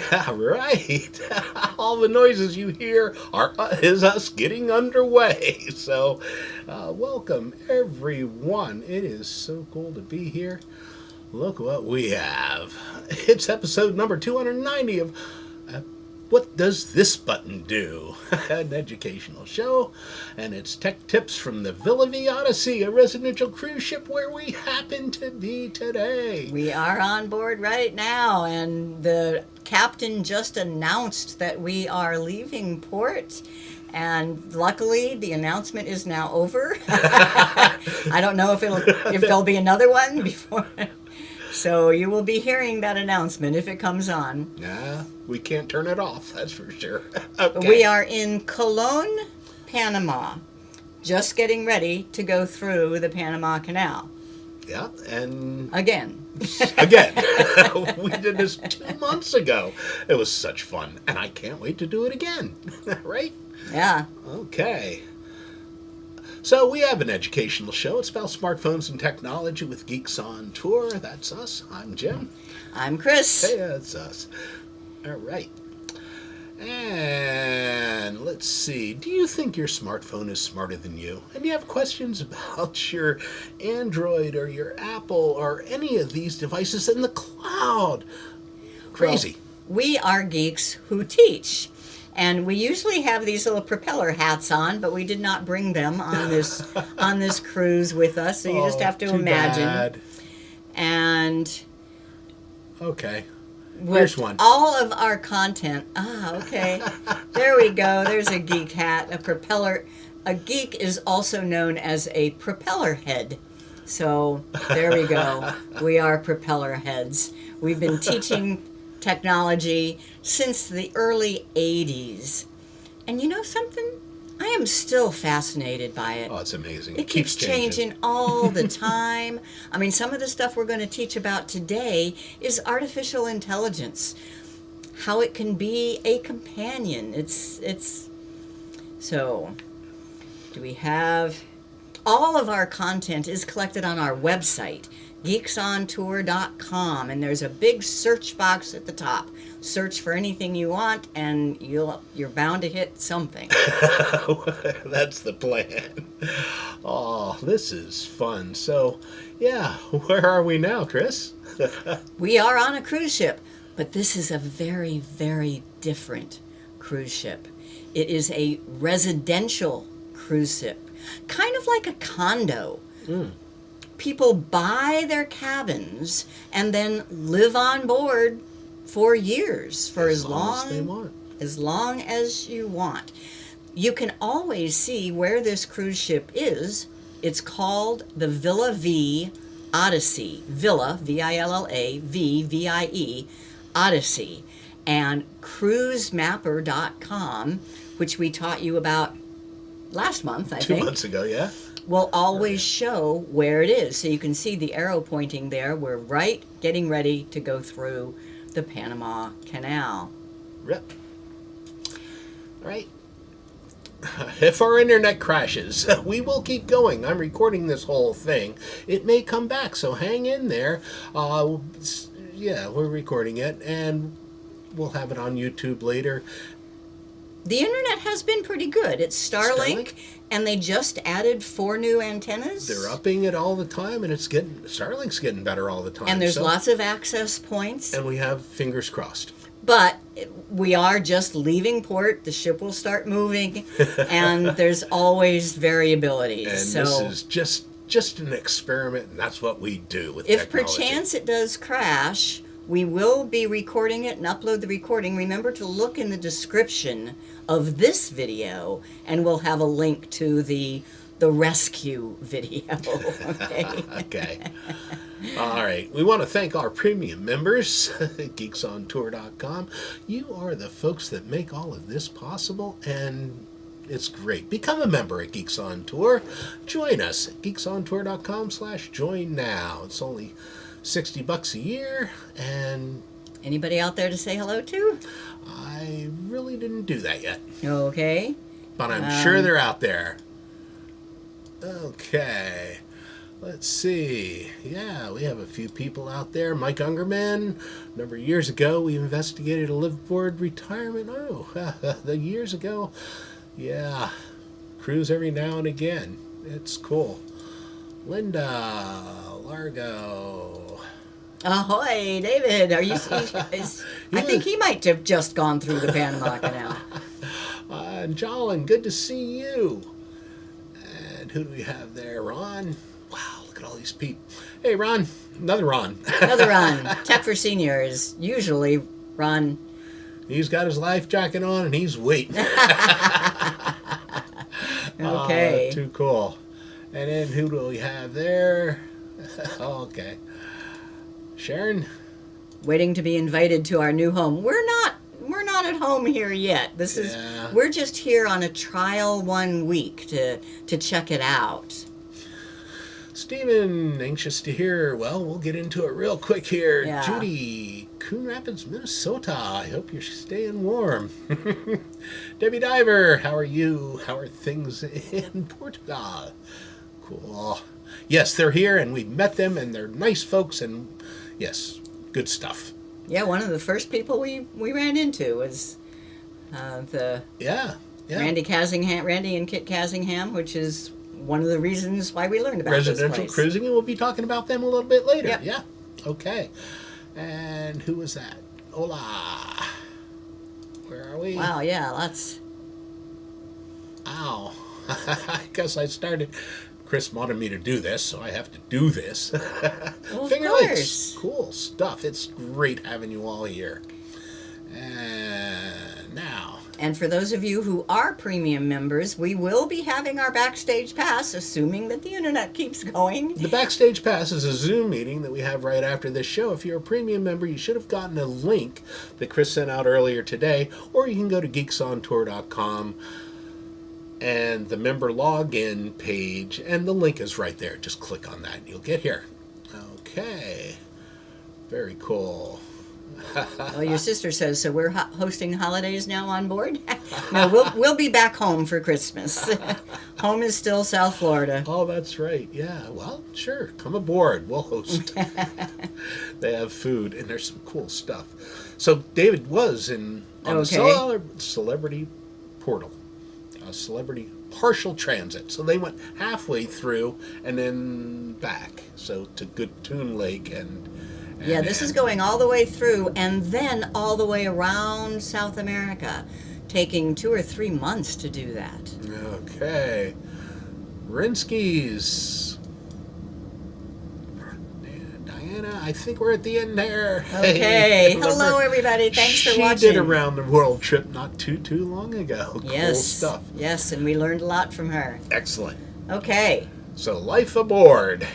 Yeah, right. All the noises you hear is us getting underway. So, welcome everyone. It is so cool to be here. Look what we have. It's episode number 290 of What Does This Button Do? An educational show, and it's tech tips from the Villa Vie Odyssey, a residential cruise ship where we happen to be today. We are on board right now, and the captain just announced that we are leaving port. And luckily, the announcement is now over. I don't know if there'll be another one before. So you will be hearing that announcement if it comes on. Nah, we can't turn it off, that's for sure. Okay. We are in Cologne, Panama, just getting ready to go through the Panama Canal. Yeah, and... Again. We did this 2 months ago. It was such fun, and I can't wait to do it again. Right? Yeah. Okay. So we have an educational show. It's about smartphones and technology with Geeks on Tour. That's us. I'm Jim. I'm Chris. Hey, that's us. All right. And let's see. Do you think your smartphone is smarter than you? And do you have questions about your Android or your Apple or any of these devices in the cloud? Crazy. Well, we are geeks who teach. And we usually have these little propeller hats on, but we did not bring them on this cruise with us. So you just have to imagine. Bad. And okay. Here's one. All of our content. Okay. There we go. There's a geek hat, a propeller. A geek is also known as a propeller head. So there we go. We are propeller heads. We've been teaching technology since the early 80s. And you know something? I am still fascinated by it. Oh, it's amazing. It keeps changing all the time. I mean, some of the stuff we're going to teach about today is artificial intelligence. How it can be a companion. It's so do we have all of our content is collected on our website, geeksontour.com, and there's a big search box at the top. Search for anything you want, and you're bound to hit something. That's the plan. Oh, this is fun. So, yeah, where are we now, Chris? We are on a cruise ship, but this is a very, very different cruise ship. It is a residential cruise ship, kind of like a condo. People buy their cabins and then live on board for years, for as long as they want. As long as you want. You can always see where this cruise ship is. It's called the Villa Vie Odyssey. Villa, V-I-L-L-A, V, V-I-E, Odyssey. And cruisemapper.com, which we taught you about last month, I think. 2 months ago, yeah. Will always show where it is. So you can see the arrow pointing there. We're right getting ready to go through the Panama Canal. Yep. Right. If our internet crashes, we will keep going. I'm recording this whole thing. It may come back, so hang in there. Yeah, we're recording it, and we'll have it on YouTube later. The internet has been pretty good. It's Starlink, and they just added 4 new antennas. They're upping it all the time, and Starlink's getting better all the time. And there's lots of access points. And we have fingers crossed. But we are just leaving port. The ship will start moving, and there's always variability. And so this is just an experiment, and that's what we do with if technology. Perchance it does crash, we will be recording it and upload the recording. Remember to look in the description of this video, and we'll have a link to the rescue video. Okay. Okay. All right. We want to thank our premium members, geeksontour.com. You are the folks that make all of this possible, and it's great. Become a member at Geeks on Tour. Join us at geeksontour.com/join now. It's only $60 a year, and Anybody out there to say hello to? I really didn't do that yet. Okay. But I'm sure they're out there. Okay. Let's see. Yeah, we have a few people out there. Mike Ungerman. A number of years ago, we investigated a liveaboard retirement. Oh, the years ago. Yeah, cruise every now and again. It's cool. Linda, Largo. Ahoy, David. Are you? I think he might have just gone through the Panama Canal. And Jolin, good to see you. And who do we have there? Ron. Wow, look at all these people. Hey, Ron. Another Ron. Another Ron. Tech for Seniors. Usually, Ron. He's got his life jacket on and he's waiting. Okay. Too cool. And then who do we have there? Okay. Sharon. Waiting to be invited to our new home. We're not at home here yet. We're just here on a trial 1 week to check it out. Stephen, anxious to hear. Well, we'll get into it real quick here. Yeah. Judy, Coon Rapids, Minnesota. I hope you're staying warm. Debbie Diver, how are you? How are things in Portugal? Cool. Yes, they're here, and we've met them, and they're nice folks, and yes, good stuff. Yeah, one of the first people we ran into was the Randy and Kit Casingham, which is one of the reasons why we learned about residential this place. cruising, and we'll be talking about them a little bit later. Yep. Yeah. Okay. And who was that? Hola. Where are we? Wow, yeah, that's... Ow. I guess I started... Chris wanted me to do this, so I have to do this. Well, Finger of course. Lakes. Cool stuff. It's great having you all here. And now... And for those of you who are premium members, we will be having our Backstage Pass, assuming that the internet keeps going. The Backstage Pass is a Zoom meeting that we have right after this show. If you're a premium member, you should have gotten a link that Chris sent out earlier today, or you can go to geeksontour.com and the member login page, and the link is right there. Just click on that and you'll get here. Okay. Very cool. Well, your sister says, so we're hosting holidays now on board? No, we'll be back home for Christmas. Home is still South Florida. Oh, that's right. Yeah. Well, sure. Come aboard. We'll host. They have food, and there's some cool stuff. So David was on the Celebrity Portal. Celebrity partial transit. So they went halfway through and then back. So to Good Toon Lake and this is going all the way through and then all the way around South America, taking 2 or 3 months to do that. Okay. Rinskis. Diana, I think we're at the end there. Okay. Hey, hello everybody. Thanks for watching. She did a round the world trip not too long ago. Yes. Cool stuff. Yes, and we learned a lot from her. Excellent. Okay. So life aboard.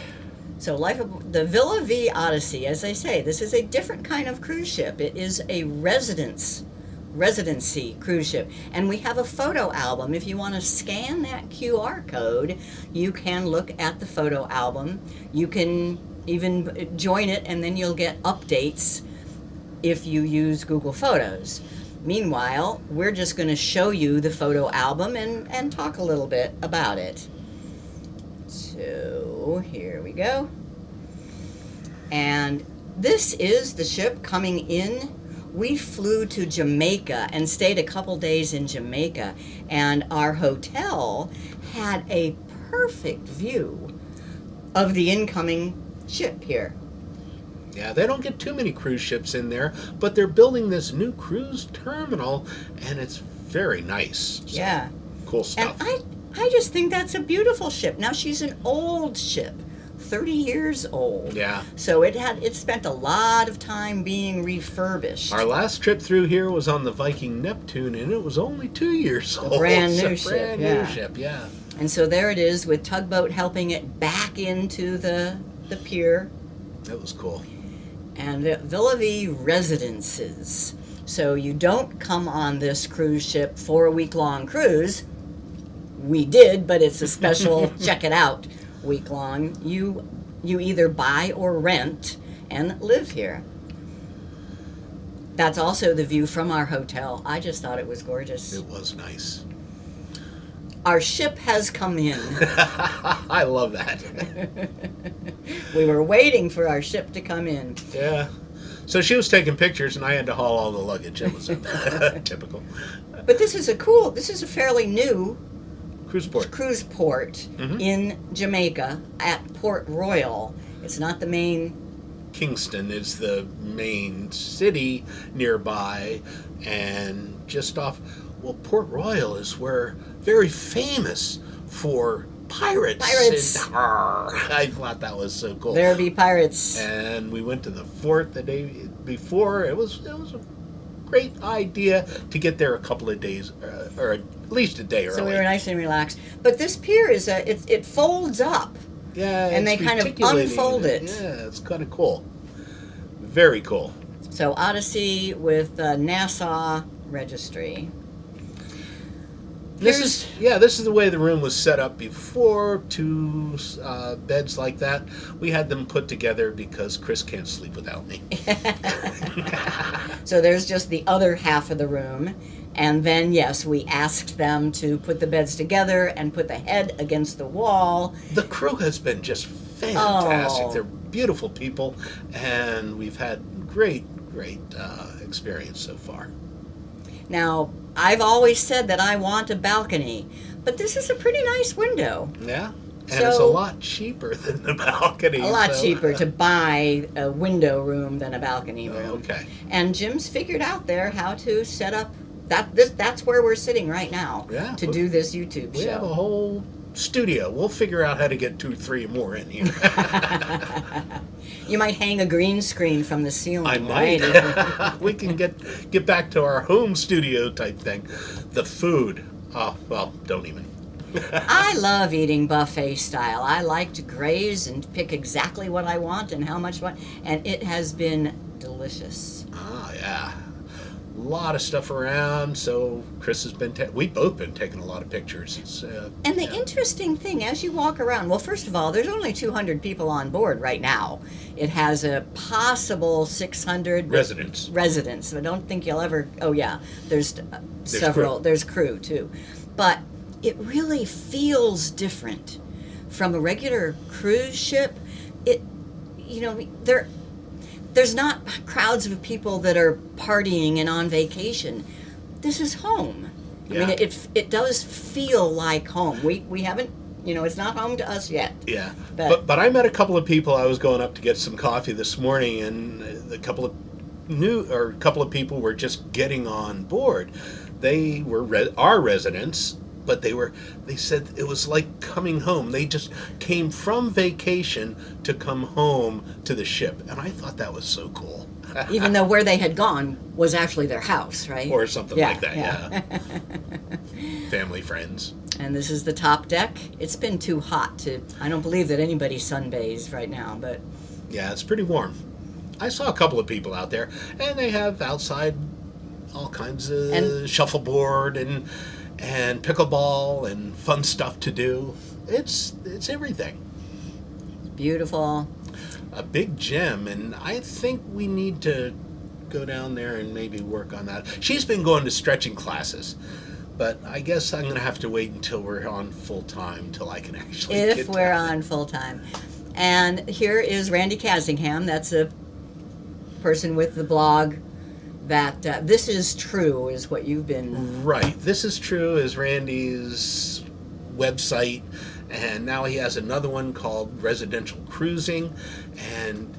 So the Villa Vie Odyssey, as I say, this is a different kind of cruise ship. It is a residency cruise ship. And we have a photo album. If you want to scan that QR code, you can look at the photo album. You can even join it, and then you'll get updates if you use Google Photos. Meanwhile, we're just going to show you the photo album and talk a little bit about it. So here we go. And this is the ship coming in. We flew to Jamaica and stayed a couple days in Jamaica, and our hotel had a perfect view of the incoming ship here. Yeah, they don't get too many cruise ships in there, but they're building this new cruise terminal, and it's very nice. So, yeah. Cool stuff. And I just think that's a beautiful ship. Now, she's an old ship, 30 years old. Yeah. So it spent a lot of time being refurbished. Our last trip through here was on the Viking Neptune, and it was only 2 years old. Brand new It's a ship. brand new ship, yeah. And so there it is with tugboat helping it back into the pier. That was cool. And Villa Vie Residences. So you don't come on this cruise ship for a week-long cruise. We did, but it's a special check it out week-long. You either buy or rent and live here. That's also the view from our hotel. I just thought it was gorgeous. It was nice. Our ship has come in. I love that. We were waiting for our ship to come in. Yeah. So she was taking pictures, and I had to haul all the luggage. It was typical. But this is a fairly new Cruise port. In Jamaica at Port Royal. It's not the main. Kingston is the main city nearby, and just off. Well, Port Royal is where very famous for pirates. Pirates. And, I thought that was so cool. There be pirates. And we went to the fort the day before. It was a great idea to get there a couple of days, or at least a day early. So we were nice and relaxed. But this pier is it folds up. Yeah, and they kind of unfold it. Yeah, it's kind of cool. Very cool. So Odyssey with Nassau Registry. This is the way the room was set up before. Two beds like that. We had them put together because Chris can't sleep without me. So there's just the other half of the room. And then, yes, we asked them to put the beds together and put the head against the wall. The crew has been just fantastic. Oh. They're beautiful people, and we've had great experience so far. Now, I've always said that I want a balcony, but this is a pretty nice window. Yeah, and So- it's a lot cheaper than the balcony. A lot so- cheaper to buy a window room than a balcony room. Okay. And Jim's figured out there how to set up that's where we're sitting right now to do this YouTube We show. have a whole studio. We'll figure out how to get 2 or 3 more in here. You might hang a green screen from the ceiling. I might. Right? We can get back to our home studio type thing. The food. Oh, well, don't even. I love eating buffet style. I like to graze and pick exactly what I want and how much I want, and it has been delicious. Ah, yeah. A lot of stuff around. So Chris has been. We've both been taking a lot of pictures. It's, And the interesting thing, as you walk around, well, first of all, there's only 200 people on board right now. It has a possible 600 residents. I don't think you'll ever. Oh yeah, there's several. Crew. There's crew too, but it really feels different from a regular cruise ship. There's not crowds of people that are partying and on vacation. This is home. Yeah. I mean, it does feel like home. We haven't, it's not home to us yet. Yeah, But- but I met a couple of people. I was going up to get some coffee this morning, and a couple of people were just getting on board. They were our residents, but they said it was like coming home. They just came from vacation to come home to the ship, and I thought that was so cool. Even though where they had gone was actually their house, right? Or something like that. Yeah. Family, friends. And this is the top deck. It's been too hot I don't believe that anybody sunbathes right now, but Yeah, it's pretty warm. I saw a couple of people out there, and they have outside all kinds of shuffleboard and pickleball and fun stuff to do. It's everything. beautiful. A big gem, and I think we need to go down there and maybe work on that. She's been going to stretching classes, but I guess I'm going to have to wait until we're on full time till I can actually If we're on full time. And here is Randy Cassingham. That's a person with the blog that This Is True is what you've been. Right. This Is True is Randy's website, and now he has another one called Residential Cruising, and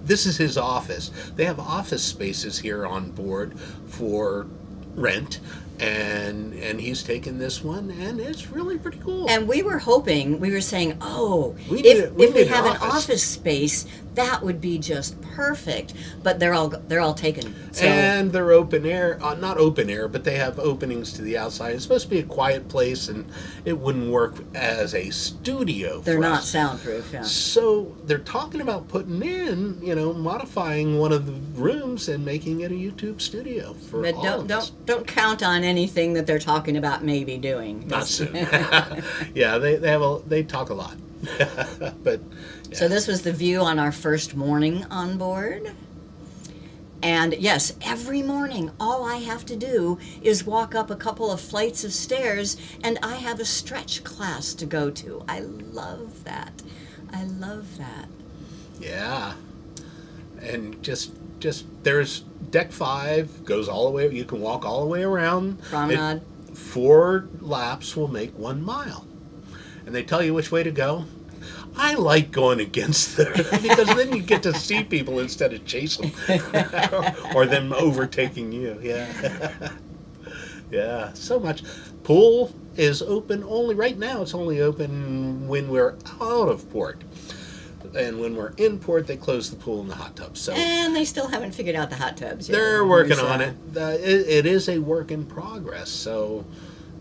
this is his office. They have office spaces here on board for rent, and he's taken this one, and it's really pretty cool. And we were saying, We if need we an have an office. office space, that would be just perfect. But they're all taken. So And they're open air, not open air, but they have openings to the outside. It's supposed to be a quiet place, and it wouldn't work as a studio. they're for not us. soundproof. Yeah. So they're talking about putting in, modifying one of the rooms and making it a YouTube studio for But all of us. don't count on anything that they're talking about maybe doing. Not soon. Yeah, they talk a lot. But yeah. So this was the view on our first morning on board. And yes, every morning, all I have to do is walk up a couple of flights of stairs, and I have a stretch class to go to. I love that. I love that. Yeah. And just there's deck 5 goes all the way. You can walk all the way around. Promenade. 4 laps will make 1 mile, and they tell you which way to go. I like going against them because then you get to see people instead of chasing or them overtaking you. Yeah. Yeah, so much. Pool is open only right now. It's only open when we're out of port. And when we're in port, they close the pool and the hot tub. So And they still haven't figured out the hot tubs yet. they're working on it. It is a work in progress. So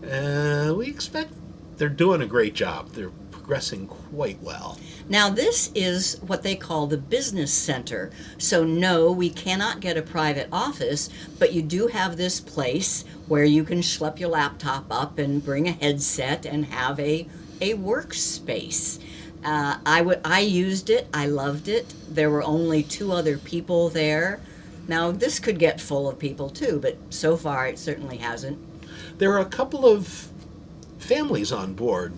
we expect they're doing a great job. They're progressing quite well. Now, this is what they call the business center. So, no, we cannot get a private office, but you do have this place where you can schlep your laptop up and bring a headset and have a workspace. I used it. I loved it. There were only 2 other people there. Now, this could get full of people too, but so far it certainly hasn't. There are a couple of families on board.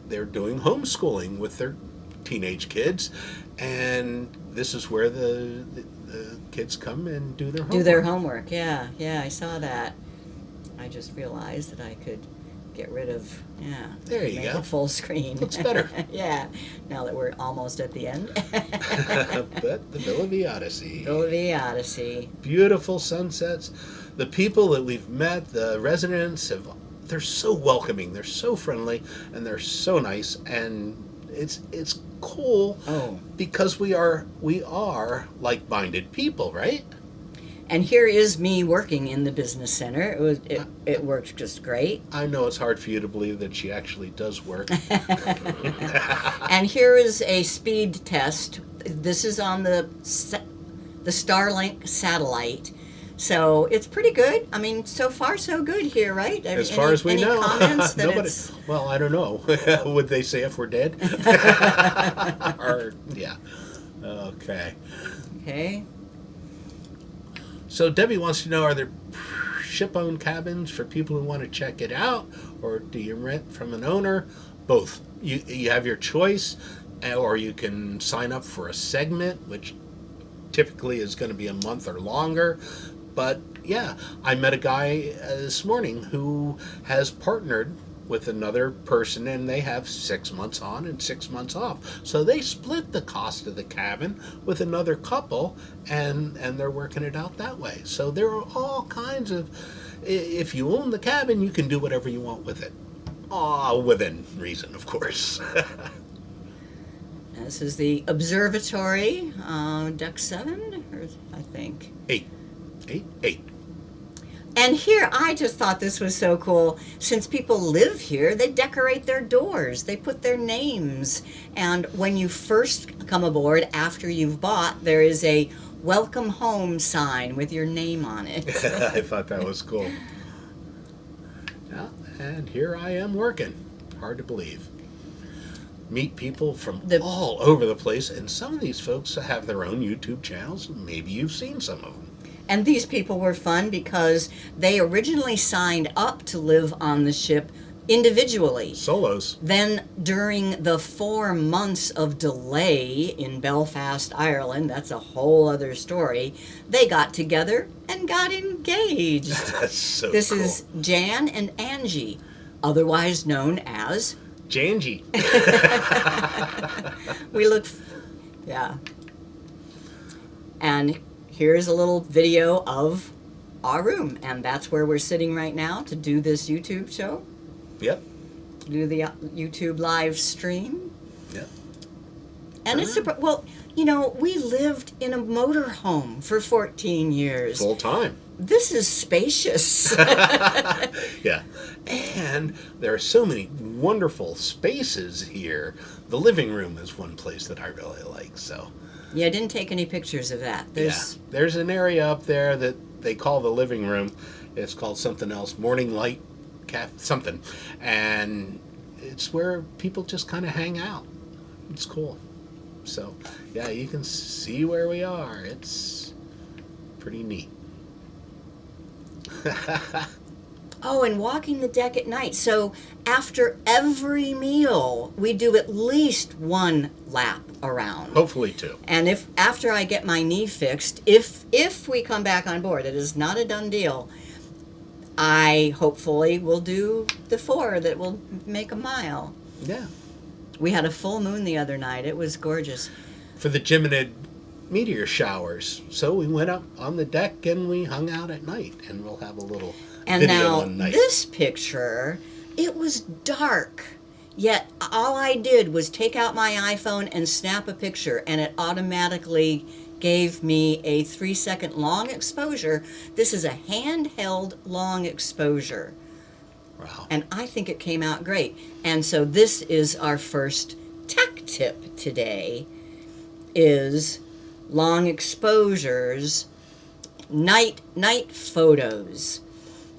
They're doing homeschooling with their teenage kids, and this is where the kids come and do their homework. Do their homework, yeah, I saw that. I just realized that I could get rid of, There you make go. it full screen. Looks better. Yeah, now that we're almost at the end. But the Villa Vie Odyssey. Villa Vie Odyssey. Beautiful sunsets. The people that we've met, the residents, they're so welcoming, they're so friendly, and they're so nice, and it's cool because we are like-minded people, right? And here is me working in the business center. It worked just great. I know it's hard for you to believe that she actually does work. And here is a speed test. This is on the Starlink satellite. So it's pretty good. I mean, so far so good here, right? As far as we know. Comments that Nobody. it's... Well, I don't know. Would they say if we're dead? Or yeah. Okay. Okay. So Debbie wants to know: are there ship-owned cabins for people who want to check it out, or do you rent from an owner? Both. You have your choice, or you can sign up for a segment, which typically is going to be a month or longer. But yeah, I met a guy this morning who has partnered with another person, and they have 6 months on and 6 months off. So they split the cost of the cabin with another couple, and they're working it out that way. So there are all kinds of, if you own the cabin, you can do whatever you want with it. Within reason, of course. This is the observatory, deck 7, I think. 8. And here, I just thought this was so cool. Since people live here, they decorate their doors. They put their names. And when you first come aboard, after you've bought, there is a welcome home sign with your name on it. I thought that was cool. Yeah, and here I am working. Hard to believe. Meet people from all over the place, and some of these folks have their own YouTube channels. Maybe you've seen some of them. And these people were fun because they originally signed up to live on the ship individually. Solos. Then during the 4 months of delay in Belfast, Ireland, that's a whole other story, they got together and got engaged. That's so This cool. is Jan and Angie, otherwise known as... Janji. We look... Yeah. And here's a little video of our room, and that's where we're sitting right now to do this YouTube show. Yep. Do the YouTube live stream. Yep. And it's super, well, you know, we lived in a motor home for 14 years. Full time. This is spacious. Yeah. And there are so many wonderful spaces here. The living room is one place that I really like, so. Yeah, I didn't take any pictures of that. There's an area up there that they call the living room. It's called something else, Morning Light something. And it's where people just kind of hang out. It's cool. So, yeah, you can see where we are. It's pretty neat. Oh, and walking the deck at night. So after every meal, we do at least one lap around. Hopefully two. And if after I get my knee fixed, if we come back on board, it is not a done deal. I hopefully will do the 4 that will make a mile. Yeah. We had a full moon the other night. It was gorgeous. For the Gemini meteor showers. So we went up on the deck and we hung out at night, and we'll have a little And video now one night. this picture, it was dark. Yet all I did was take out my iPhone and snap a picture, and it automatically gave me a 3-second long exposure. This is a handheld long exposure. Wow. And I think it came out great. And so this is our first tech tip today, is long exposures, night photos.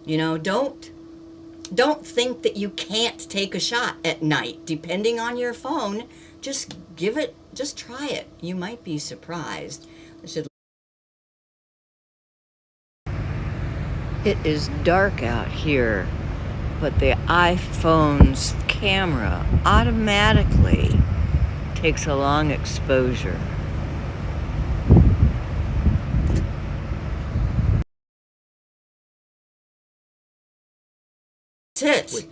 You know, don't think that you can't take a shot at night. Depending on your phone, just try it. You might be surprised. It is dark out here, but the iPhone's camera automatically takes a long exposure. That's it. Wait.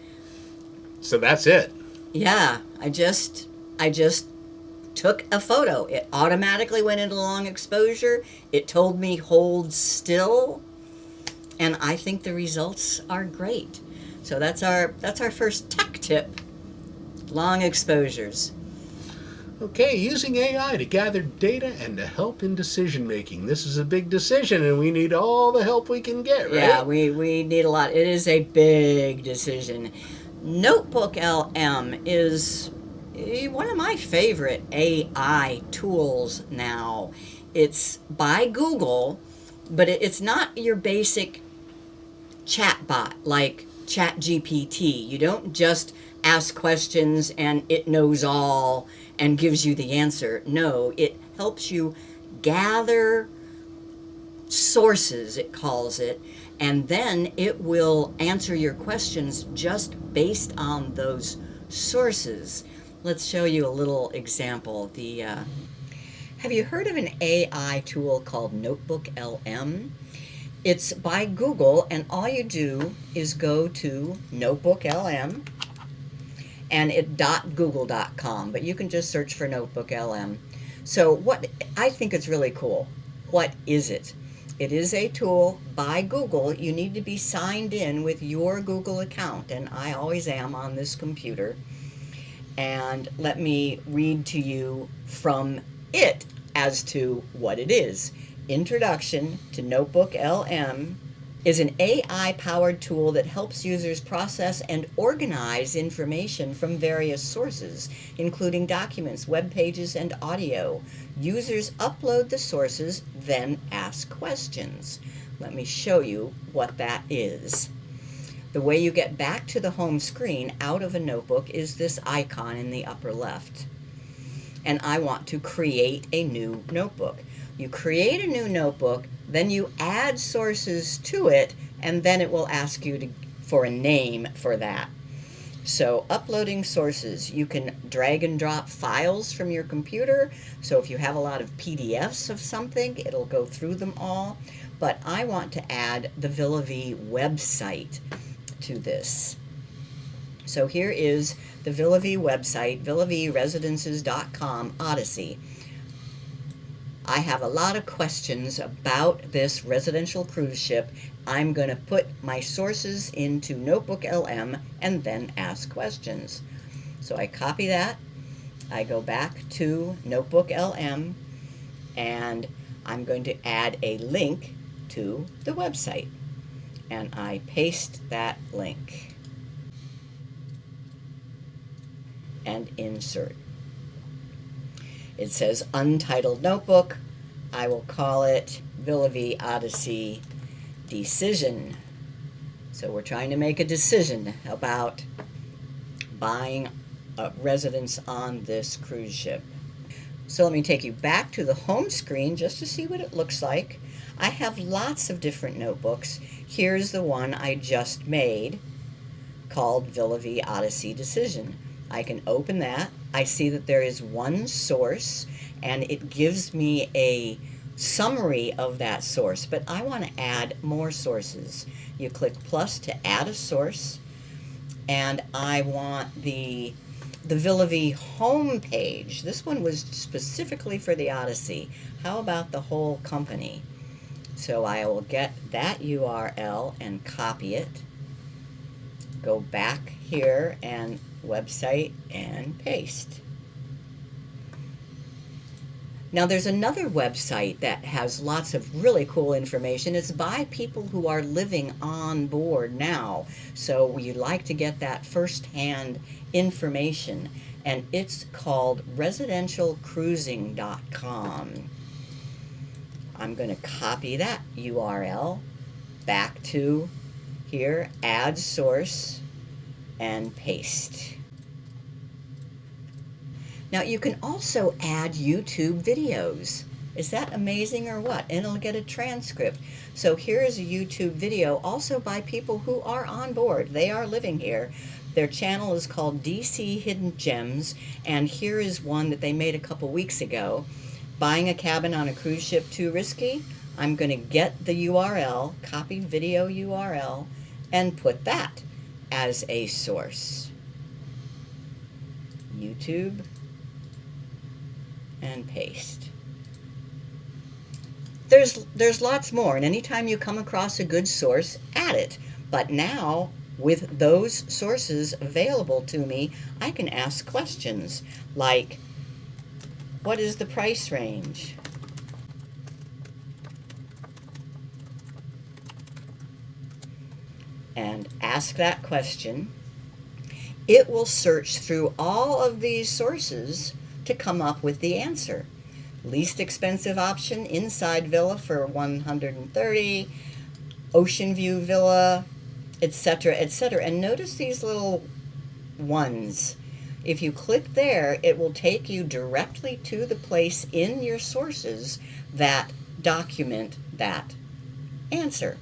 So that's it. Yeah, I just took a photo. It automatically went into long exposure. It told me hold still, and I think the results are great. So that's our first tech tip. Long exposures. Okay, using AI to gather data and to help in decision making. This is a big decision, and we need all the help we can get, right? Yeah, we need a lot. It is a big decision. NotebookLM is one of my favorite AI tools now. It's by Google, but it's not your basic chatbot like ChatGPT. You don't just ask questions and it knows all and gives you the answer. No, it helps you gather sources, it calls it, and then it will answer your questions just based on those sources. Let's show you a little example. Have you heard of an AI tool called NotebookLM? It's by Google, and all you do is go to NotebookLM, and it's .google.com, but you can just search for NotebookLM. So I think it's really cool. What is it? It is a tool by Google. You need to be signed in with your Google account, and I always am on this computer. And let me read to you from it as to what it is. Introduction to NotebookLM is an AI-powered tool that helps users process and organize information from various sources, including documents, web pages, and audio. Users upload the sources, then ask questions. Let me show you what that is. The way you get back to the home screen out of a notebook is this icon in the upper left. And I want to create a new notebook. You create a new notebook, then you add sources to it, and then it will ask you for a name for that. So uploading sources, you can drag and drop files from your computer. So if you have a lot of PDFs of something, it'll go through them all. But I want to add the Villa Vie website to this. So here is the Villa Vie website, villavieresidences.com Odyssey. I have a lot of questions about this residential cruise ship. I'm going to put my sources into NotebookLM and then ask questions. So I copy that. I go back to NotebookLM, and I'm going to add a link to the website. And I paste that link and insert. It says Untitled Notebook. I will call it Villa Vie Odyssey Decision. So we're trying to make a decision about buying a residence on this cruise ship. So let me take you back to the home screen just to see what it looks like. I have lots of different notebooks. Here's the one I just made called Villa Vie Odyssey Decision. I can open that. I see that there is one source, and it gives me a summary of that source, but I want to add more sources. You click plus to add a source, and I want the Villa Vie home page. This one was specifically for the Odyssey. How about the whole company? So I will get that URL and copy it. Go back here and website and paste. Now there's another website that has lots of really cool information. It's by people who are living on board now. So we like to get that first-hand information, and it's called residentialcruising.com. I'm going to copy that URL back to here, add source, and paste. Now you can also add YouTube videos. Is that amazing or what? And it'll get a transcript. So here is a YouTube video also by people who are on board. They are living here. Their channel is called DC Hidden Gems, and here is one that they made a couple weeks ago. Buying a cabin on a cruise ship too risky? I'm going to get the URL, copy video URL, and put that as a source. YouTube, and paste. There's lots more, and anytime you come across a good source, add it. But now, with those sources available to me, I can ask questions like, what is the price range? And ask that question. It will search through all of these sources to come up with the answer. Least expensive option, inside villa for $130, ocean view villa, etc., etc. And notice these little ones. If you click there, it will take you directly to the place in your sources that document that answer.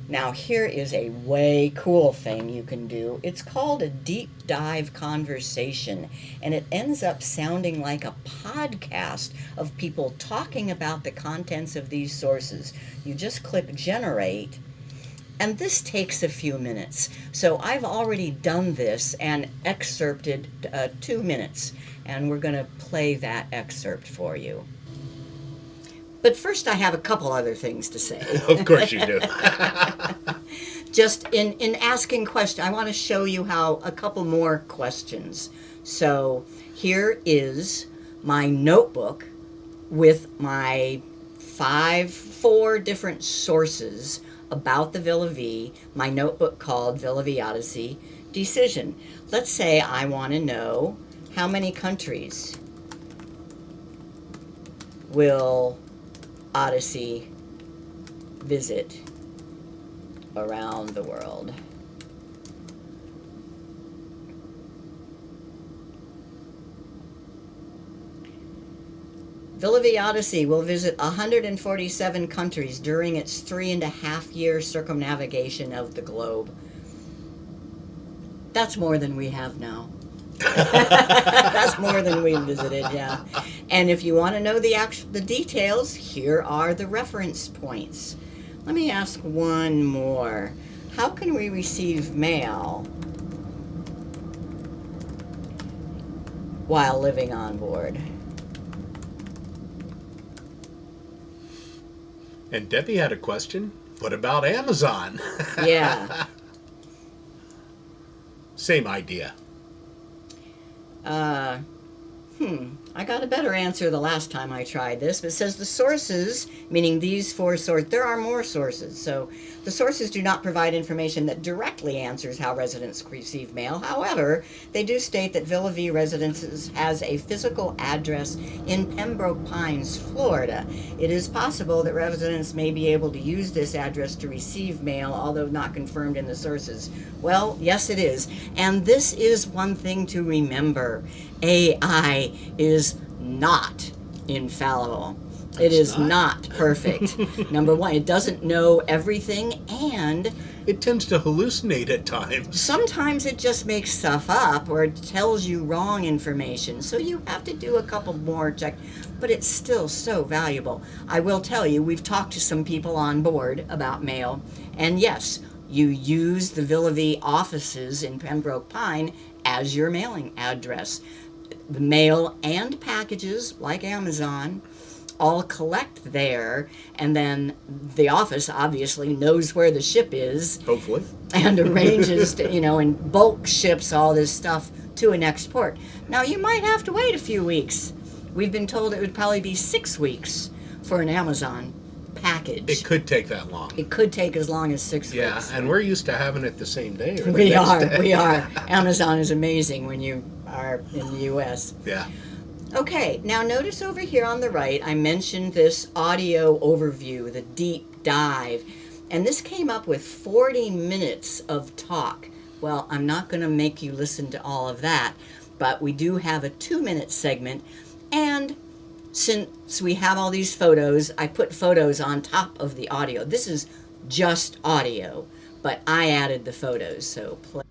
Now here is a way cool thing you can do. It's called a deep dive conversation, and it ends up sounding like a podcast of people talking about the contents of these sources. You just click generate, and this takes a few minutes. So I've already done this and excerpted 2 minutes, and we're going to play that excerpt for you. But first I have a couple other things to say. Of course you do. Just in asking questions, I want to show you how a couple more questions. So here is my notebook with my 4 different sources about the Villa Vie, my notebook called Villa Vie Odyssey Decision. Let's say I want to know how many countries will Odyssey visit around the world. Villa Vie Odyssey will visit 147 countries during its 3.5-year circumnavigation of the globe. That's more than we have now. That's more than we visited, yeah. And if you want to know the details, here are the reference points. Let me ask one more. How can we receive mail while living on board? And Debbie had a question. What about Amazon? Yeah. Same idea. I got a better answer the last time I tried this, but it says the sources, meaning these 4 sources, there are more sources, so the sources do not provide information that directly answers how residents receive mail. However, they do state that Villa Vie Residences has a physical address in Pembroke Pines, Florida. It is possible that residents may be able to use this address to receive mail, although not confirmed in the sources. Well, yes it is, and this is one thing to remember. AI is not infallible. It is not perfect. Number one, it doesn't know everything, and It tends to hallucinate at times. sometimes it just makes stuff up or it tells you wrong information. So you have to do a couple more checks, but it's still so valuable. I will tell you, we've talked to some people on board about mail, and yes, you use the Villa Vie offices in Pembroke Pine as your mailing address. The mail and packages, like Amazon, all collect there, and then the office obviously knows where the ship is Hopefully. and arranges to, and bulk ships all this stuff to a next port. Now, you might have to wait a few weeks. We've been told it would probably be 6 weeks for an Amazon package. It could take that long. It could take as long as 6 Yeah, weeks. and we're used to having it the same day. Or the We next are. day. We are. Amazon is amazing when you are in the U.S. Yeah. Okay, now notice over here on the right, I mentioned this audio overview, the deep dive, and this came up with 40 minutes of talk. Well, I'm not going to make you listen to all of that, but we do have a 2-minute segment, and since we have all these photos, I put photos on top of the audio. This is just audio, but I added the photos, so play.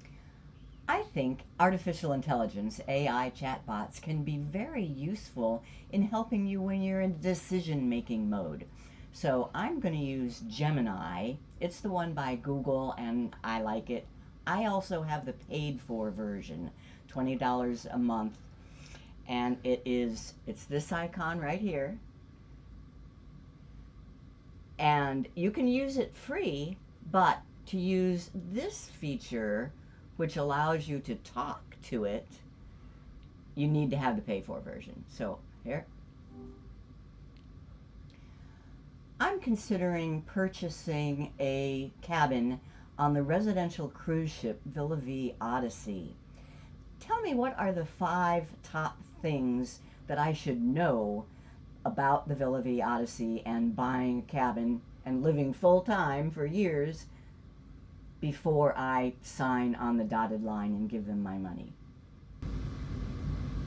I think artificial intelligence, AI chatbots, can be very useful in helping you when you're in decision-making mode. So I'm going to use Gemini. It's the one by Google, and I like it. I also have the paid-for version, $20 a month. And it's this icon right here. And you can use it free, but to use this feature, which allows you to talk to it, you need to have the pay-for version. So here. I'm considering purchasing a cabin on the residential cruise ship Villa Vie Odyssey. Tell me, what are the 5 top things that I should know about the Villa Vie Odyssey and buying a cabin and living full-time for years before I sign on the dotted line and give them my money?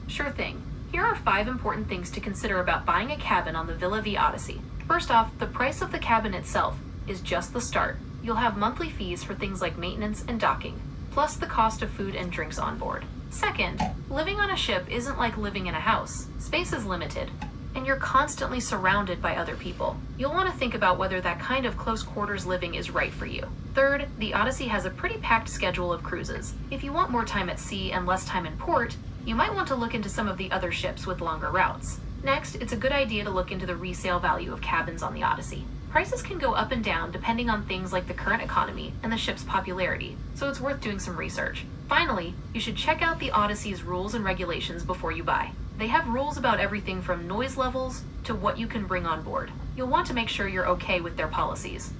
Sure thing. Here are 5 important things to consider about buying a cabin on the Villa Vie Odyssey. First off, the price of the cabin itself is just the start. You'll have monthly fees for things like maintenance and docking, plus the cost of food and drinks on board. Second, living on a ship isn't like living in a house. Space is limited, and you're constantly surrounded by other people. You'll want to think about whether that kind of close quarters living is right for you. Third, the Odyssey has a pretty packed schedule of cruises. If you want more time at sea and less time in port, you might want to look into some of the other ships with longer routes. Next, it's a good idea to look into the resale value of cabins on the Odyssey. Prices can go up and down depending on things like the current economy and the ship's popularity, so it's worth doing some research. Finally, you should check out the Odyssey's rules and regulations before you buy. They have rules about everything from noise levels to what you can bring on board. You'll want to make sure you're okay with their policies.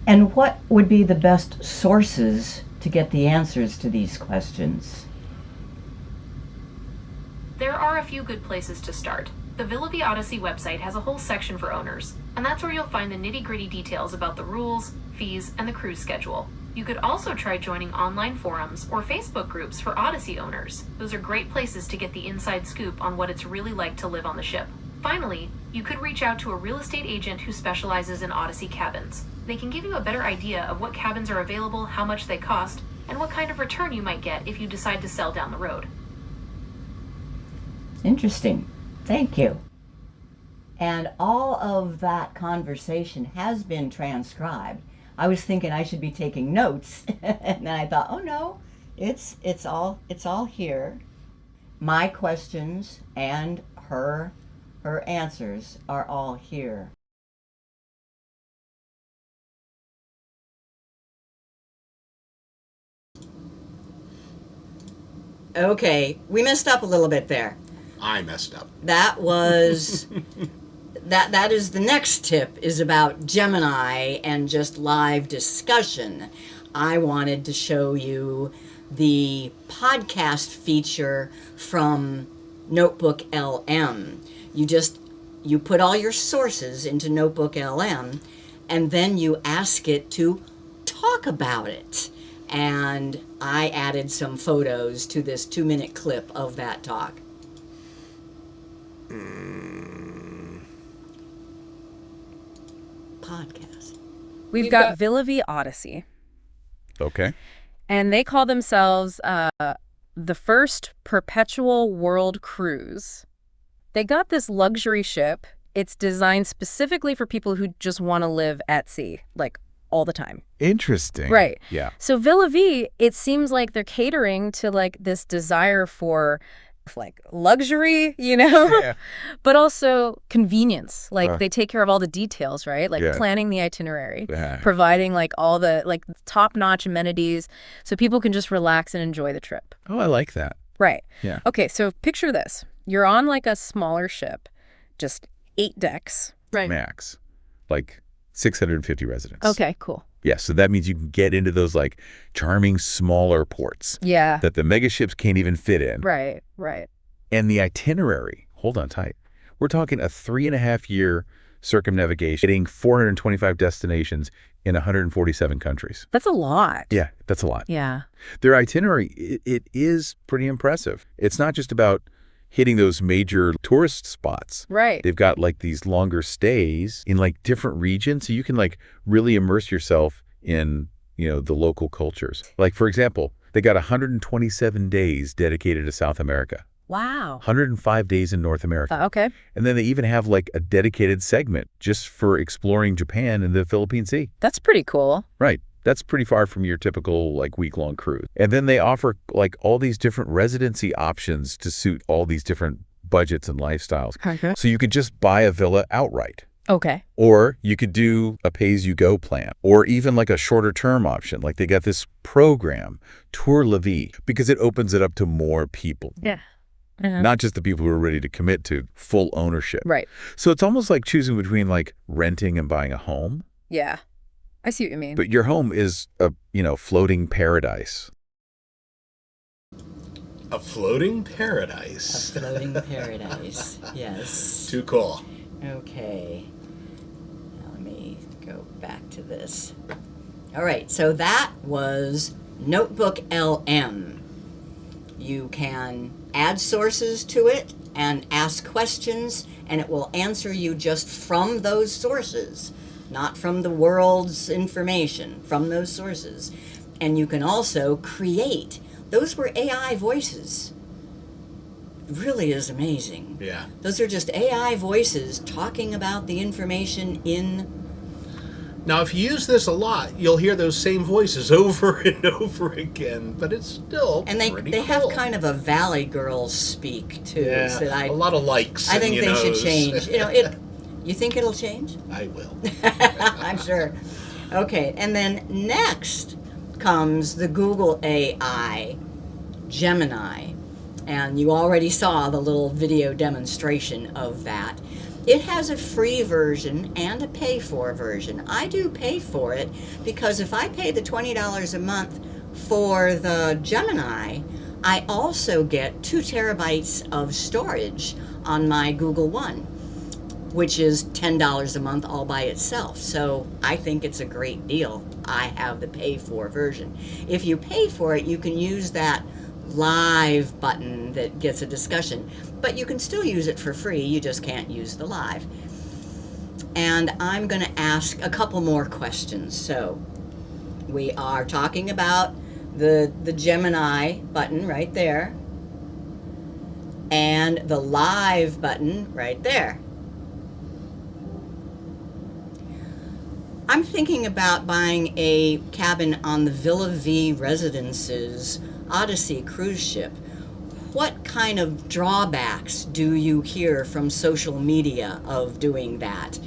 And what would be the best sources to get the answers to these questions? There are a few good places to start. The Villa Vie Odyssey website has a whole section for owners, and that's where you'll find the nitty-gritty details about the rules, fees, and the cruise schedule. You could also try joining online forums or Facebook groups for Odyssey owners. Those are great places to get the inside scoop on what it's really like to live on the ship. Finally, you could reach out to a real estate agent who specializes in Odyssey cabins. They can give you a better idea of what cabins are available, how much they cost, and what kind of return you might get if you decide to sell down the road. Interesting. Thank you. And all of that conversation has been transcribed. I was thinking I should be taking notes, and then I thought, oh no, it's all here. My questions and her answers are all here. Okay, we messed up a little bit there. I messed up. That was that is the next tip, is about Gemini and just live discussion. I wanted to show you the podcast feature from NotebookLM. You put all your sources into NotebookLM, and then you ask it to talk about it. And I added some photos to this 2-minute clip of that talk. podcast. We've got Villa Vie Odyssey, Okay. and they call themselves the first perpetual world cruise. They got this luxury ship. It's designed specifically for people who just want to live at sea, like all the time. Interesting. Right. Yeah. So Villa Vie, it seems like they're catering to like this desire for like luxury, Yeah. but also convenience. Like they take care of all the details, right? Like Yeah. planning the itinerary, Yeah. providing like all the like top-notch amenities so people can just relax and enjoy the trip. Oh, I like that. Right. Yeah. Okay, so picture this. You're on like a smaller ship, just 8 decks. Right. Max. Like 650 residents. Okay, cool. Yeah, so that means you can get into those like charming smaller ports Yeah. that the mega ships can't even fit in. Right, right. And the itinerary, hold on tight. We're talking a 3.5-year circumnavigation, hitting 425 destinations in 147 countries. That's a lot. Yeah, that's a lot. Yeah. Their itinerary, it is pretty impressive. It's not just about hitting those major tourist spots. Right. They've got like these longer stays in like different regions, so you can like really immerse yourself in, the local cultures. Like, for example, they got 127 days dedicated to South America, Wow. 105 days in North America. Okay. And then they even have like a dedicated segment just for exploring Japan and the Philippine Sea. That's pretty cool. Right. That's pretty far from your typical like week-long cruise. And then they offer like all these different residency options to suit all these different budgets and lifestyles. Okay. So you could just buy a villa outright. Okay. Or you could do a pay-as-you-go plan, or even like a shorter-term option. Like they got this program, Tour La Vie, because it opens it up to more people. Yeah. Uh-huh. Not just the people who are ready to commit to full ownership. Right. So it's almost like choosing between like renting and buying a home. Yeah. I see what you mean. But your home is a, floating paradise. A floating paradise. A floating paradise. Yes. Too cool. Okay. Now let me go back to this. All right, so that was NotebookLM. You can add sources to it and ask questions, and it will answer you just from those sources, not from the world's information, from those sources. And you can also create. Those were AI voices. It really is amazing. Yeah. Those are just AI voices talking about the information in. Now, if you use this a lot, you'll hear those same voices over and over again, but it's still And they pretty have cool. kind of a Valley Girls speak too. Yeah, So a lot of likes. I and think you they should knows. change. You think it'll change? I will. I'm sure. Okay, and then next comes the Google AI, Gemini. And you already saw the little video demonstration of that. It has a free version and a pay-for version. I do pay for it because if I pay the $20 a month for the Gemini, I also get 2 terabytes of storage on my Google One, which is $10 a month all by itself. So I think it's a great deal. I have the pay-for version. If you pay for it, you can use that live button that gets a discussion, but you can still use it for free. You just can't use the live. And I'm going to ask a couple more questions. So we are talking about the Gemini button right there and the live button right there. I'm thinking about buying a cabin on the Villa Vie Residences Odyssey cruise ship. What kind of drawbacks do you hear from social media of doing that?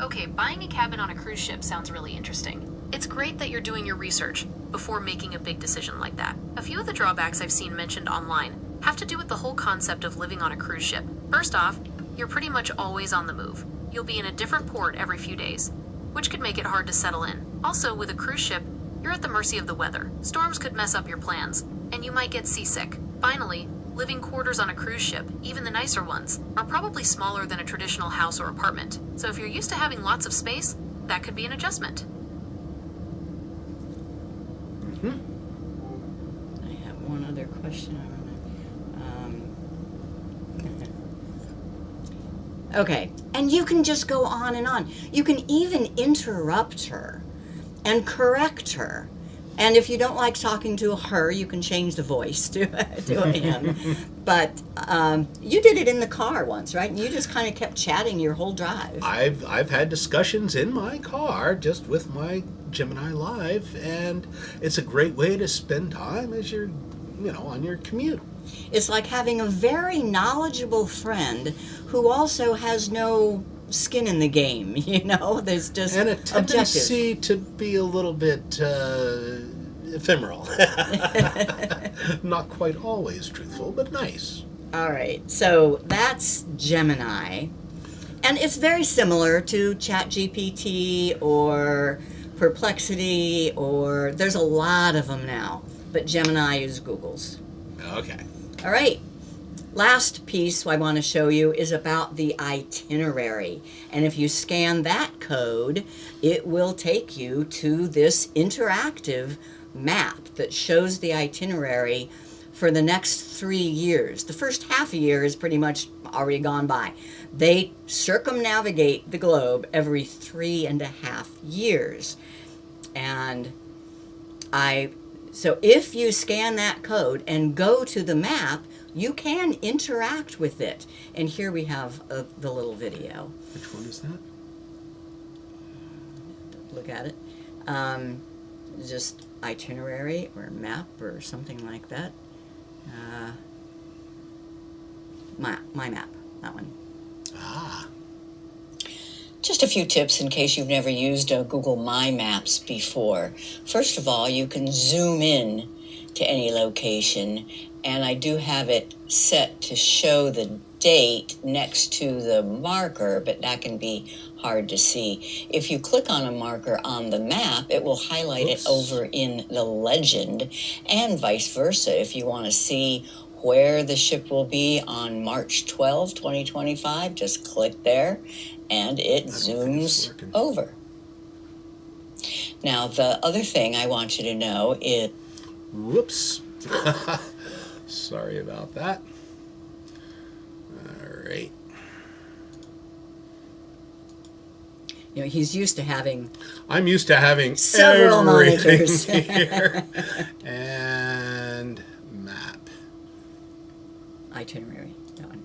Okay, buying a cabin on a cruise ship sounds really interesting. It's great that you're doing your research before making a big decision like that. A few of the drawbacks I've seen mentioned online have to do with the whole concept of living on a cruise ship. First off, you're pretty much always on the move. You'll be in a different port every few days, which could make it hard to settle in. Also, with a cruise ship, you're at the mercy of the weather. Storms could mess up your plans, and you might get seasick. Finally, living quarters on a cruise ship, even the nicer ones, are probably smaller than a traditional house or apartment. So if you're used to having lots of space, that could be an adjustment. I have one other question. Okay, And you can just go on and on. You can even interrupt her and correct her. And if you don't like talking to her, you can change the voice to a him. But you did it in the car once, right? And you just kind of kept chatting your whole drive. I've had discussions in my car just with my Gemini Live, and it's a great way to spend time as you're, on your commute. It's like having a very knowledgeable friend who also has no skin in the game, There's just And a objective. tendency to be a little bit ephemeral. Not quite always truthful, but nice. All right, so that's Gemini. And it's very similar to ChatGPT or Perplexity, or there's a lot of them now. But Gemini is Google's. Okay. All right. Last piece I want to show you is about the itinerary. And if you scan that code, it will take you to this interactive map that shows the itinerary for the next 3 years. The first half a year is pretty much already gone by. They circumnavigate the globe every 3.5 years. And so if you scan that code and go to the map, you can interact with it. And here we have the little video. Which one is that? Look at it. Just itinerary or map or something like that. MyMap, that one. Ah. Just a few tips in case you've never used Google MyMaps before. First of all, you can zoom in to any location, and I do have it set to show the date next to the marker, but that can be hard to see. If you click on a marker on the map, it will highlight it over in the legend, and vice versa. If you want to see where the ship will be on March 12, 2025, just click there, and it zooms over. Now, the other thing I want you to know is... Whoops. Sorry about that. All right. He's used to having... I'm used to having several monitors here. And map. Itinerary. That one.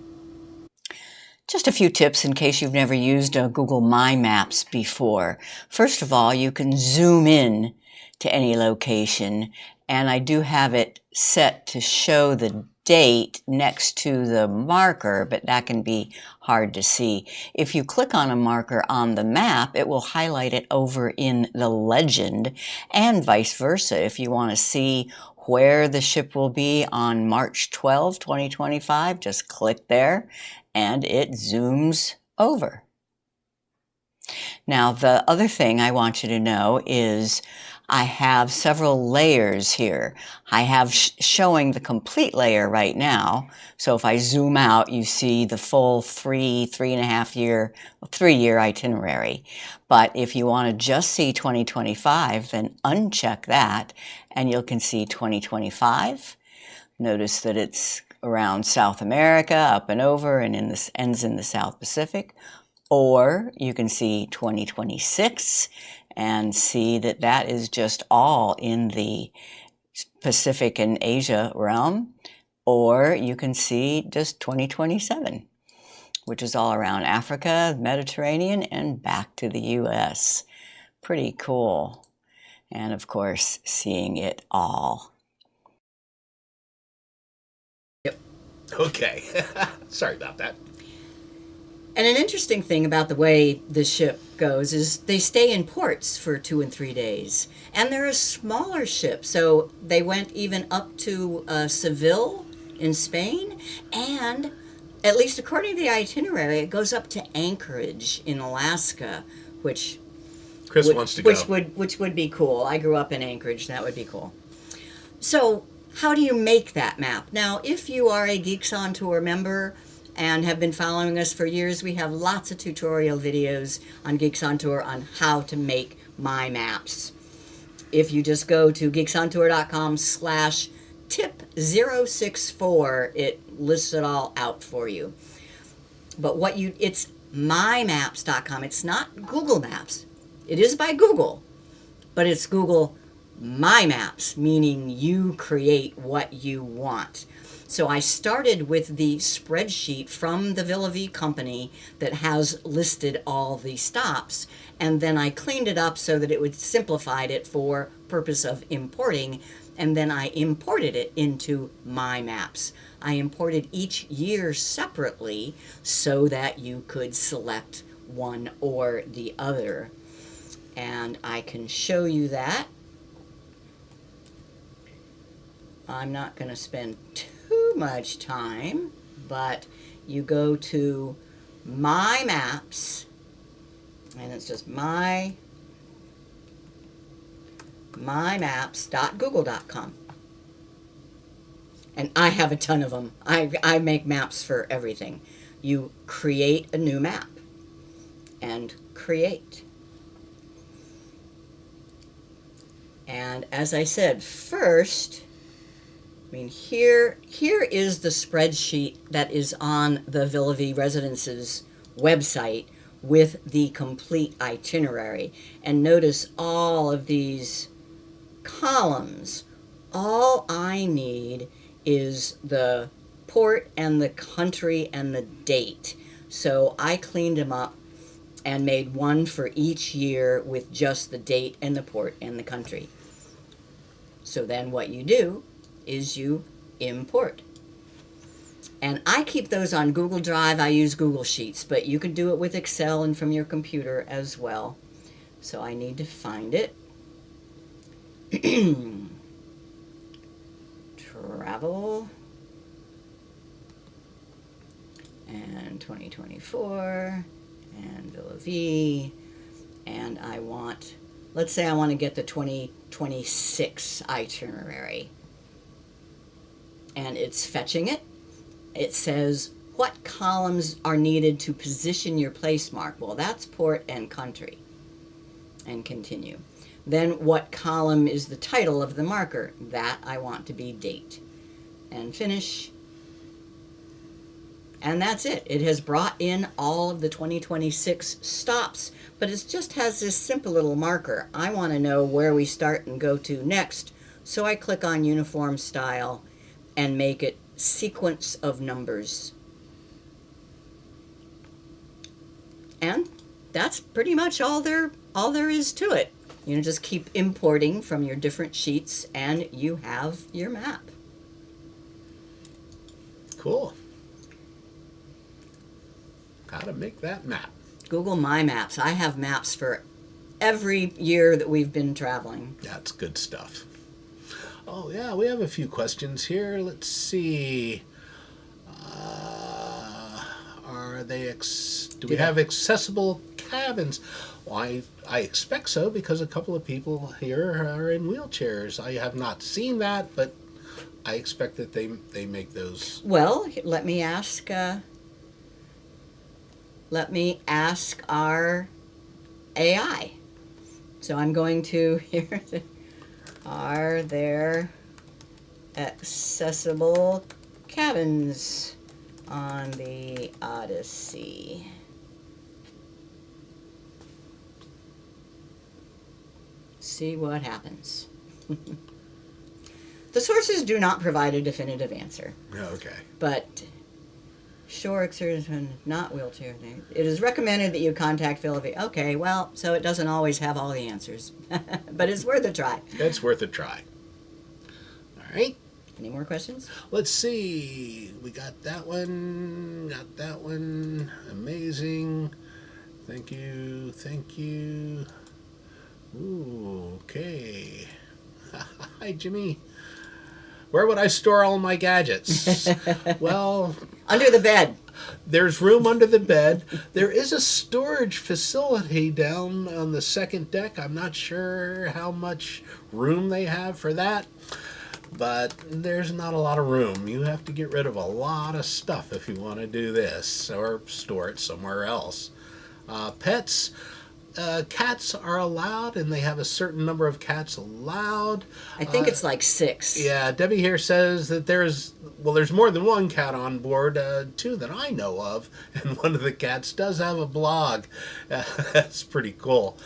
Just a few tips in case you've never used Google MyMaps before. First of all, you can zoom in to any location, and I do have it set to show the date next to the marker, but that can be hard to see. If you click on a marker on the map, it will highlight it over in the legend, and vice versa. If you want to see where the ship will be on March 12, 2025, just click there, and it zooms over. Now, the other thing I want you to know is I have several layers here. I have showing the complete layer right now. So if I zoom out, you see the full 3.5 year, 3-year itinerary. But if you want to just see 2025, then uncheck that and you can see 2025. Notice that it's around South America, up and over, and ends in the South Pacific. Or you can see 2026 and see that that is just all in the Pacific and Asia realm. Or you can see just 2027, which is all around Africa, Mediterranean, and back to the US. Pretty cool. And of course, seeing it all. Okay. Sorry about that. And an interesting thing about the way the ship goes is they stay in ports for 2 and 3 days. And they're a smaller ship. So they went even up to Seville in Spain. And at least according to the itinerary, it goes up to Anchorage in Alaska, which Chris wants to go. Which would be cool. I grew up in Anchorage. That would be cool. So how do you make that map? Now, if you are a Geeks on Tour member and have been following us for years, we have lots of tutorial videos on Geeks on Tour on how to make MyMaps. If you just go to geeksontour.com/tip064, it lists it all out for you. But it's MyMaps.com. It's not Google Maps. It is by Google, but it's Google My Maps, meaning you create what you want. So I started with the spreadsheet from the Villa Vie company that has listed all the stops, and then I cleaned it up so that it would simplified it for purpose of importing, and then I imported it into MyMaps. I imported each year separately so that you could select one or the other. And I can show you that. I'm not going to spend too much time, but you go to MyMaps, and it's just mymaps.google.com. And I have a ton of them. I make maps for everything. You create a new map and create. And as I said, first, here is the spreadsheet that is on the Villa Vie Residences website with the complete itinerary. And notice all of these columns. All I need is the port and the country and the date. So I cleaned them up and made one for each year with just the date and the port and the country. So then what you do is you import. And I keep those on Google Drive. I use Google Sheets, but you can do it with Excel and from your computer as well. So I need to find it. Travel. And 2024. And Villa Vie. And I want, let's say I want to get the 2026 itinerary. And it's fetching it. It says, what columns are needed to position your place mark? Well, that's port and country. And continue. Then what column is the title of the marker? That I want to be date. And finish. And that's it. It has brought in all of the 2026 stops, but it just has this simple little marker. I want to know where we start and go to next. So I click on Uniform Style and make it sequence of numbers. And that's pretty much all there is to it. You know, just keep importing from your different sheets and you have your map. Cool. How to make that map. Google My Maps. I have maps for every year that we've been traveling. That's good stuff. Oh, yeah, we have a few questions here. Let's see. Do we have accessible cabins? Well, I expect so, because a couple of people here are in wheelchairs. I have not seen that, but I expect that they make those. Well, let me ask our AI. So I'm going to here. Are there accessible cabins on the Odyssey? See what happens. The sources do not provide a definitive answer. Okay. But shore excursion, not wheelchair. It is recommended that you contact Villa Vie. Okay, well, so it doesn't always have all the answers. But it's worth a try. It's worth a try. All right. Any more questions? Let's see. We got that one. Got that one. Amazing. Thank you. Thank you. Ooh, okay. Hi, Jimmy. Where would I store all my gadgets? Well, Under the bed. there's room under the bed. There is a storage facility down on the second deck. I'm not sure how much room they have for that, but there's not a lot of room. You have to get rid of a lot of stuff if you want to do this or store it somewhere else. Pets, cats are allowed, and they have a certain number of cats allowed. I think it's like 6. Yeah, Debbie here says that there's more than one cat on board, 2 that I know of, and one of the cats does have a blog. That's pretty cool.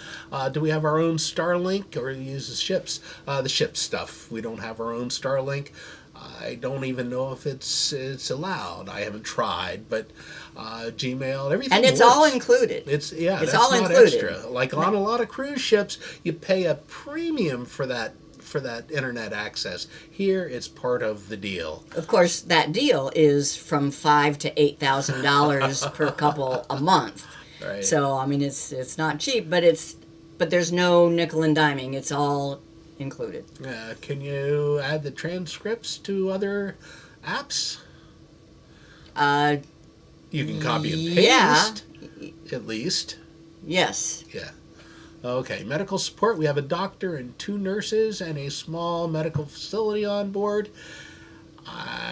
Do we have our own Starlink, or use the ships? The ship stuff. We don't have our own Starlink. I don't even know if it's allowed. I haven't tried, but Gmail, everything. And it's works. all included. It's It's that's all not included. extra. Like on a lot of cruise ships, you pay a premium for that internet access. Here, it's part of the deal. Of course, that deal is from $5,000 to $8,000 per couple a month. Right. So I mean, it's not cheap, but there's no nickel and diming. It's all included. Can you add the transcripts to other apps? You can copy and paste, at least. Yes. Yeah. Okay, medical support. We have a doctor and 2 nurses and a small medical facility on board.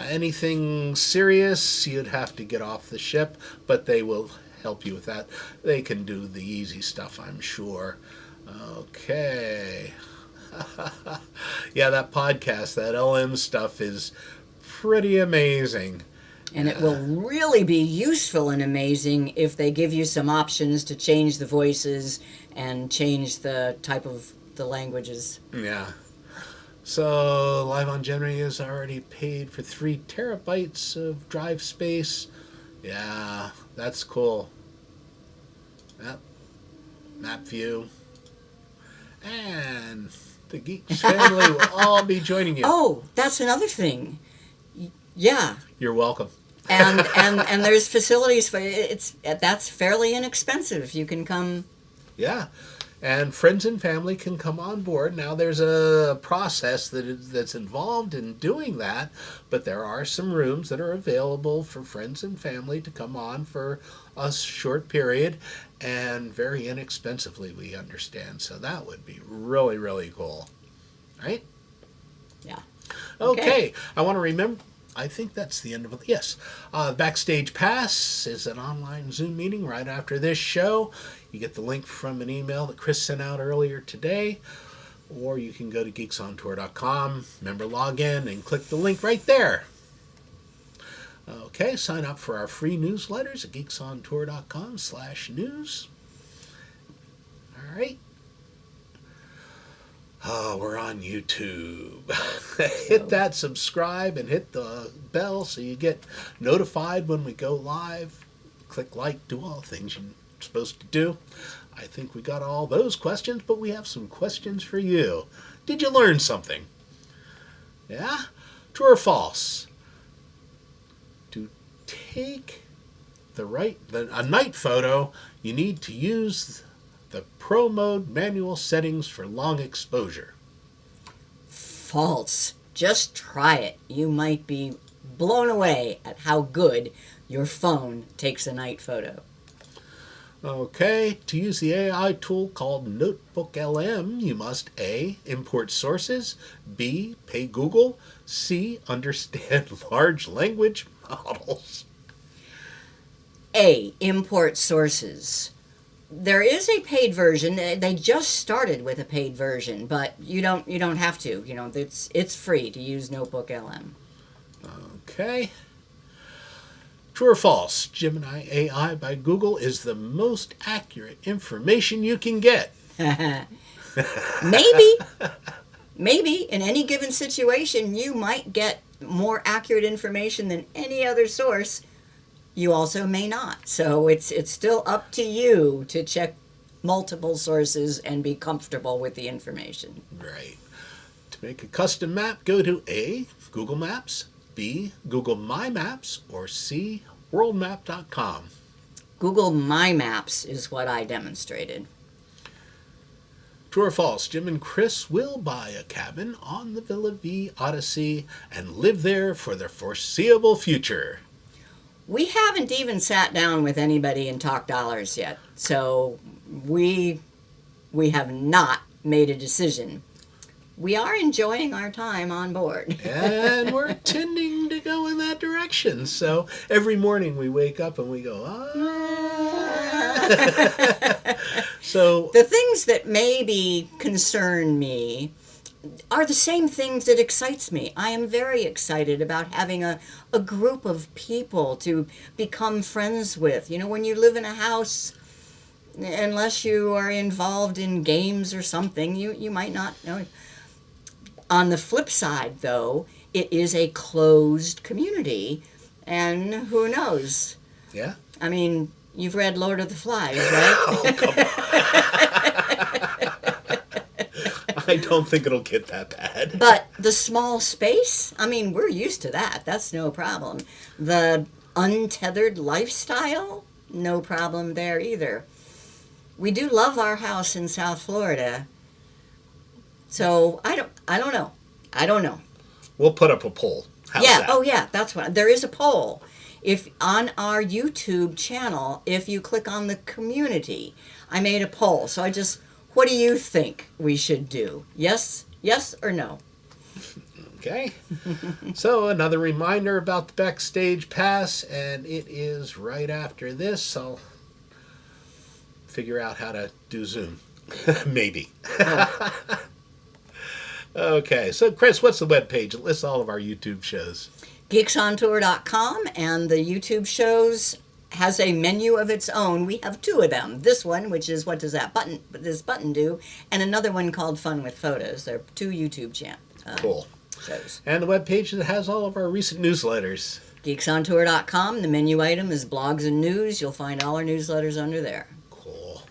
Anything serious, you'd have to get off the ship, but they will help you with that. They can do the easy stuff, I'm sure. Okay. Yeah, that podcast, that LM stuff is pretty amazing. And it will really be useful and amazing if they give you some options to change the voices and change the type of the languages. Yeah. So, Live on Gemini is already paid for 3 terabytes of drive space. Yeah, that's cool. Yep. Map view. And the Geeks family will all be joining you. Oh, that's another thing. Yeah. You're welcome. and there's facilities for that's fairly inexpensive. You can come. Yeah, and friends and family can come on board. Now there's a process that's involved in doing that, but there are some rooms that are available for friends and family to come on for a short period, and very inexpensively, we understand. So that would be really, really cool, right? Yeah. Okay. I want to remember. I think that's the end of it. Yes. Backstage Pass is an online Zoom meeting right after this show. You get the link from an email that Chris sent out earlier today, or you can go to geeksontour.com, member login, and click the link right there. Okay, sign up for our free newsletters at geeksontour.com/news. All right. Oh, we're on YouTube. Hit that subscribe and hit the bell so you get notified when we go live. Click like, do all the things you're supposed to do. I think we got all those questions, but we have some questions for you. Did you learn something? Yeah? True or false? To take a night photo, you need to use the Pro Mode manual settings for long exposure. False. Just try it. You might be blown away at how good your phone takes a night photo. Okay, to use the AI tool called NotebookLM, you must A. Import sources, B. Pay Google, C. Understand large language models. A. Import sources. There is a paid version. They just started with a paid version, but you don't have to. You know, it's free to use NotebookLM. Okay. True or false? Gemini AI by Google is the most accurate information you can get. Maybe. Maybe in any given situation you might get more accurate information than any other source. You also may not. So it's still up to you to check multiple sources and be comfortable with the information. Right. To make a custom map, go to A. Google Maps, B. Google MyMaps, or C. WorldMap.com. Google MyMaps is what I demonstrated. True or false? Jim and Chris will buy a cabin on the Villa Vie Odyssey and live there for the foreseeable future. We haven't even sat down with anybody and talked dollars yet, so we have not made a decision. We are enjoying our time on board. And we're tending to go in that direction. So every morning we wake up and we go, ah. So, The things that maybe concern me are the same things that excites me. I am very excited about having a group of people to become friends with. You know, when you live in a house, unless you are involved in games or something, you might not know. On the flip side, though, it is a closed community, and who knows? yeah. I mean, you've read Lord of the Flies, right? Oh, come on. I don't think it'll get that bad. But the small space, I mean, we're used to that. That's no problem. The untethered lifestyle, no problem there either. We do love our house in South Florida. So I don't know. I don't know. We'll put up a poll. How's Yeah, that? oh yeah, that's what there is a poll. If on our YouTube channel, if you click on the community, I made a poll. So what do you think we should do? Yes or no? Okay. So another reminder about the Backstage Pass, and it is right after this. I'll figure out how to do Zoom. Maybe. Okay. So, Chris, what's the webpage? It lists all of our YouTube shows. geeksontour.com, and the YouTube shows has a menu of its own. We have two of them. This one, which is what does this button do, and another one called Fun with Photos. They're two YouTube Cool. shows. And the webpage that has all of our recent newsletters. Geeksontour.com. The menu item is blogs and news. You'll find all our newsletters under there. Cool.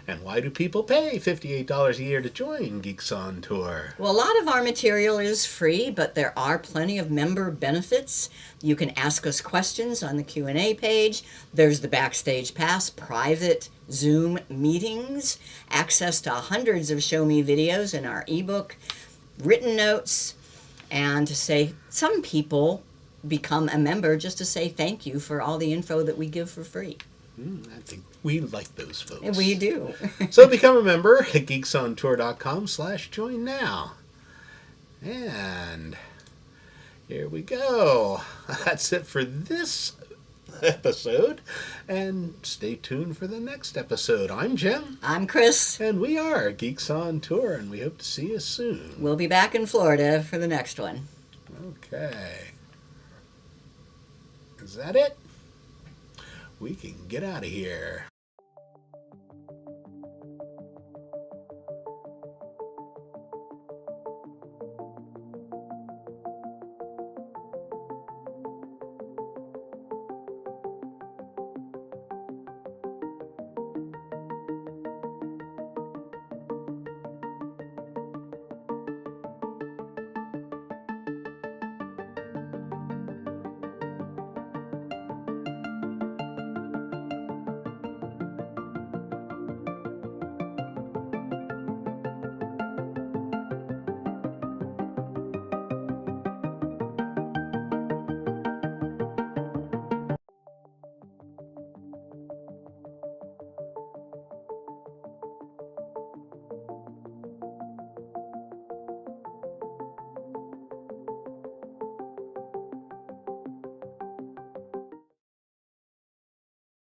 And why do people pay $58 a year to join Geeks on Tour? Well, a lot of our material is free, but there are plenty of member benefits. You can ask us questions on the Q&A page. There's the Backstage Pass, private Zoom meetings, access to hundreds of Show Me videos in our ebook, written notes, and to say some people become a member just to say thank you for all the info that we give for free. I think we like those folks. And we do. So become a member at geeksontour.com/join now. And here we go. That's it for this episode. And stay tuned for the next episode. I'm Jim. I'm Chris. And we are Geeks on Tour, and we hope to see you soon. We'll be back in Florida for the next one. Okay. Is that it? We can get out of here.